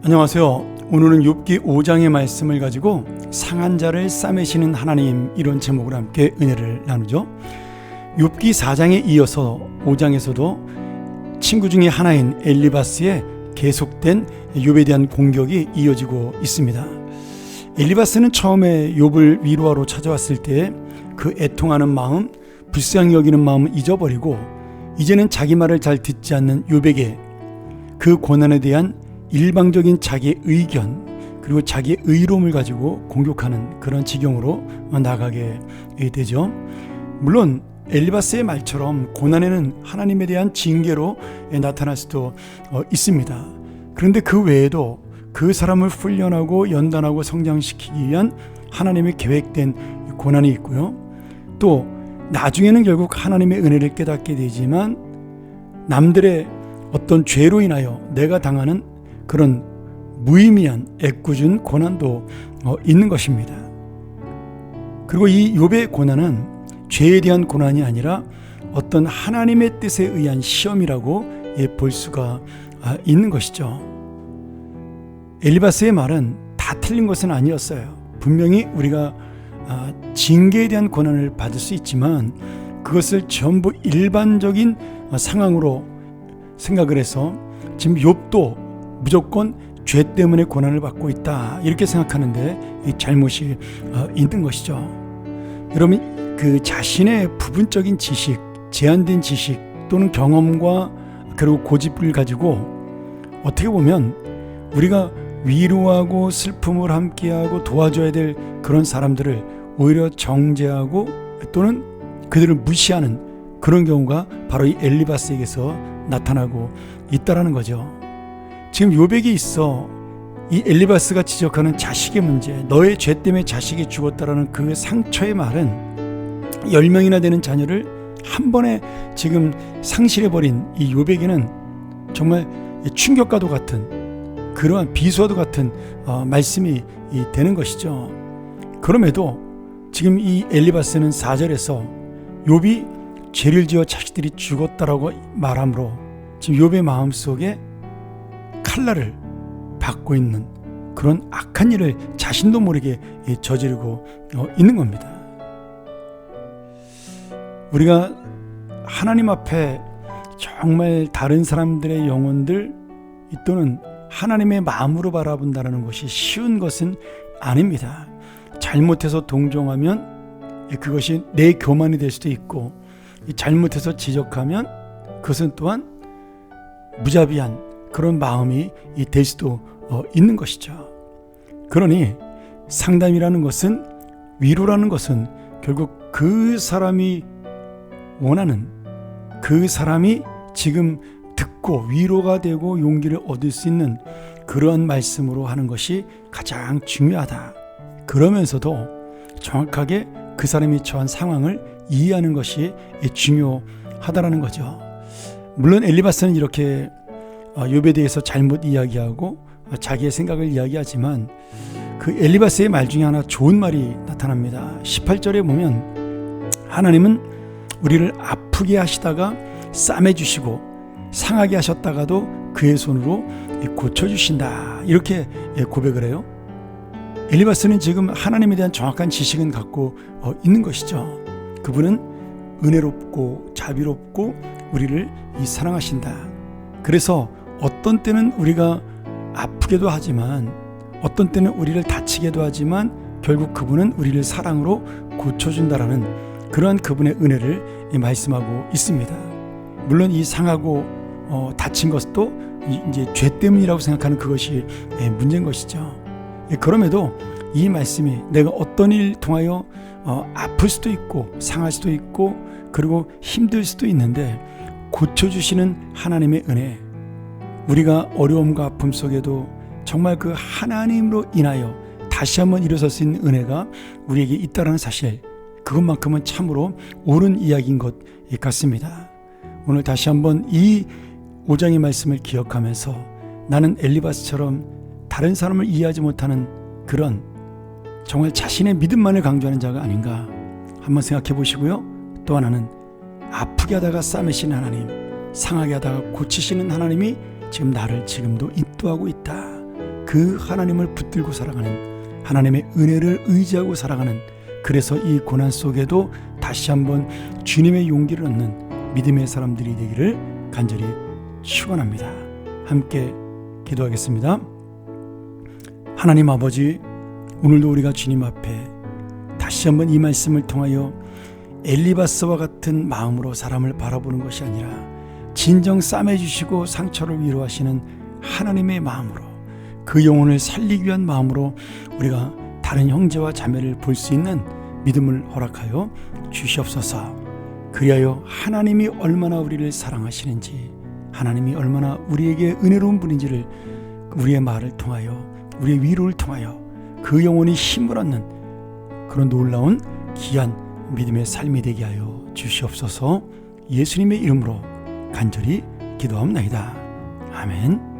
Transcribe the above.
안녕하세요. 오늘은 욥기 5장의 말씀을 가지고 상한 자를 싸매시는 하나님, 이런 제목으로 함께 은혜를 나누죠. 욥기 4장에 이어서 5장에서도 친구 중에 하나인 엘리바스의 계속된 욥에 대한 공격이 이어지고 있습니다. 엘리바스는 처음에 욥을 위로하러 찾아왔을 때 그 애통하는 마음, 불쌍히 여기는 마음을 잊어버리고 이제는 자기 말을 잘 듣지 않는 욥에게 그 고난에 대한 일방적인 자기의 의견, 그리고 자기의 의로움을 가지고 공격하는 그런 지경으로 나가게 되죠. 물론 엘리바스의 말처럼 고난에는 하나님에 대한 징계로 나타날 수도 있습니다. 그런데 그 외에도 그 사람을 훈련하고 연단하고 성장시키기 위한 하나님의 계획된 고난이 있고요. 또 나중에는 결국 하나님의 은혜를 깨닫게 되지만 남들의 어떤 죄로 인하여 내가 당하는 그런 무의미한 애꿎은 고난도 있는 것입니다. 그리고 이 욥의 고난은 죄에 대한 고난이 아니라 어떤 하나님의 뜻에 의한 시험이라고 볼 수가 있는 것이죠. 엘리바스의 말은 다 틀린 것은 아니었어요. 분명히 우리가 징계에 대한 고난을 받을 수 있지만 그것을 전부 일반적인 상황으로 생각을 해서 지금 욥도 무조건 죄 때문에 고난을 받고 있다, 이렇게 생각하는데 이 잘못이 있는 것이죠. 여러분, 그 자신의 부분적인 지식, 제한된 지식 또는 경험과 그리고 고집을 가지고 어떻게 보면 우리가 위로하고 슬픔을 함께하고 도와줘야 될 그런 사람들을 오히려 정죄하고 또는 그들을 무시하는 그런 경우가 바로 이 엘리바스에게서 나타나고 있다라는 거죠. 지금 욥에게 있어 이 엘리바스가 지적하는 자식의 문제, 너의 죄 때문에 자식이 죽었다라는 그 상처의 말은 10명이나 되는 자녀를 한 번에 지금 상실해버린 이 욥에게는 정말 충격과도 같은 그러한 비수와도 같은 말씀이 되는 것이죠. 그럼에도 지금 이 엘리바스는 4절에서 욥이 죄를 지어 자식들이 죽었다라고 말함으로 지금 욥의 마음속에 칼날을 받고 있는 그런 악한 일을 자신도 모르게 저지르고 있는 겁니다. 우리가 하나님 앞에 정말 다른 사람들의 영혼들 또는 하나님의 마음으로 바라본다는 것이 쉬운 것은 아닙니다. 잘못해서 동정하면 그것이 내 교만이 될 수도 있고, 잘못해서 지적하면 그것은 또한 무자비한 그런 마음이 될 수도 있는 것이죠. 그러니 상담이라는 것은, 위로라는 것은 결국 그 사람이 원하는, 그 사람이 지금 듣고 위로가 되고 용기를 얻을 수 있는 그러한 말씀으로 하는 것이 가장 중요하다. 그러면서도 정확하게 그 사람이 처한 상황을 이해하는 것이 중요하다라는 거죠. 물론 엘리바스는 이렇게 욥에 대해서 잘못 이야기하고 자기의 생각을 이야기하지만 그 엘리바스의 말 중에 하나 좋은 말이 나타납니다. 18절에 보면 하나님은 우리를 아프게 하시다가 싸매주시고 상하게 하셨다가도 그의 손으로 고쳐주신다, 이렇게 고백을 해요. 엘리바스는 지금 하나님에 대한 정확한 지식은 갖고 있는 것이죠. 그분은 은혜롭고 자비롭고 우리를 사랑하신다. 그래서 어떤 때는 우리가 아프게도 하지만 어떤 때는 우리를 다치게도 하지만 결국 그분은 우리를 사랑으로 고쳐준다라는 그러한 그분의 은혜를 말씀하고 있습니다. 물론 이 상하고 다친 것도 이제 죄 때문이라고 생각하는 그것이 문제인 것이죠. 그럼에도 이 말씀이 내가 어떤 일 통하여 아플 수도 있고 상할 수도 있고 그리고 힘들 수도 있는데 고쳐주시는 하나님의 은혜, 우리가 어려움과 아픔 속에도 정말 그 하나님으로 인하여 다시 한번 일어설 수 있는 은혜가 우리에게 있다는 사실, 그것만큼은 참으로 옳은 이야기인 것 같습니다. 오늘 다시 한번 이 5장의 말씀을 기억하면서 나는 엘리바스처럼 다른 사람을 이해하지 못하는 그런 정말 자신의 믿음만을 강조하는 자가 아닌가 한번 생각해 보시고요. 또 하나는 아프게 하다가 싸매시는 하나님, 상하게 하다가 고치시는 하나님이 지금 나를 지금도 인도하고 있다. 그 하나님을 붙들고 살아가는, 하나님의 은혜를 의지하고 살아가는, 그래서 이 고난 속에도 다시 한번 주님의 용기를 얻는 믿음의 사람들이 되기를 간절히 축원합니다. 함께 기도하겠습니다. 하나님 아버지, 오늘도 우리가 주님 앞에 다시 한번 이 말씀을 통하여 엘리바스와 같은 마음으로 사람을 바라보는 것이 아니라 진정 싸매주시고 상처를 위로하시는 하나님의 마음으로, 그 영혼을 살리기 위한 마음으로 우리가 다른 형제와 자매를 볼 수 있는 믿음을 허락하여 주시옵소서. 그리하여 하나님이 얼마나 우리를 사랑하시는지, 하나님이 얼마나 우리에게 은혜로운 분인지를 우리의 말을 통하여, 우리의 위로를 통하여 그 영혼이 힘을 얻는 그런 놀라운 귀한 믿음의 삶이 되게 하여 주시옵소서. 예수님의 이름으로 간절히 기도합니다. 아멘.